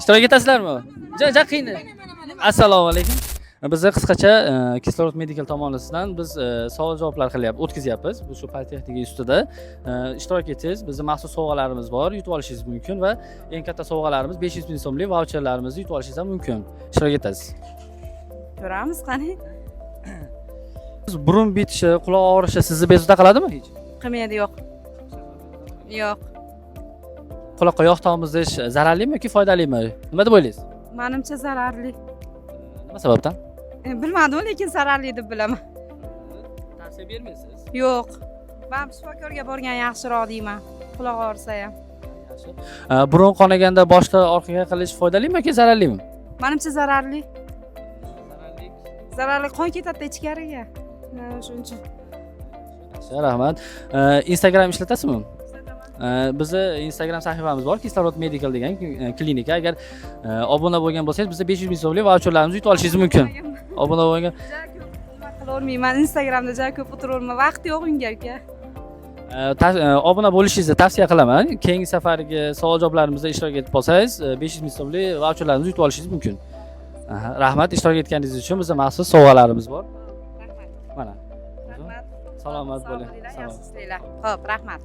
ishtirok etasizlarmi? Ja qiyin. Assalomu alaykum. Biz qisqacha Kislorod Medical tomonidan biz savol javoblar o'tkazyapmiz. Bu shu politexnika ustida ishtirok etingiz. Bizning maxsus sovg'alarimiz bor, yutib olishingiz mumkin va eng katta sovg'alarimiz 500 ming so'mlik vaucherlarimizni yutib olishingiz ham mumkin. Ishtirok etasiz. Ko'ramiz qani. Burun bitishi, quloq og'rishi sizni bezovta qiladimi hech? Qilmaydi, yo'q. Yo'q. Quloqqa yog' tomizish zararlimi yoki foydalimi? Nima deb o'ylaysiz? Menimcha zararli. Nima sababdan? Bilmadim, lekin zararli deb bilaman. Tavsiya bermaysiz? Yo'q. Men shifokorga borgan yaxshiroq deyman. Quloq og'risa ham. Yaxshi. Burun qonaganda boshda orqaga qilish foydalimi yoki zararlimi? Menimcha zararli. Zararli qon ketadi ichkariga. Shuncha. Yaxshi, rahmat. Instagram ishlatasizmi? Bizni Instagram sahifamiz bor, Kislorod Medical degan klinika. Agar obuna bo'lgan bo'lsangiz, bizda 500 ming so'mlik vaucherlarimizni yutib olishingiz mumkin. Obuna bo'lgan. Nima qilavermayman, Instagramda juda ko'p o'tiraverman. Vaqt yo'q unga aka. Obuna bo'lishingizni tavsiya qilaman. Keyingi safargi savol javoblarimizda ishtirok etib qolsangiz, 500 ming so'mlik vaucherlarimizni yutib olishingiz mumkin. Rahmat, ishtirok etganingiz uchun bizda maxsus sovg'alarimiz bor. Rahmat. Mana. Rahmat. Salomat bo'ling. Yaxshi ishlaylar. Xo'p, rahmat.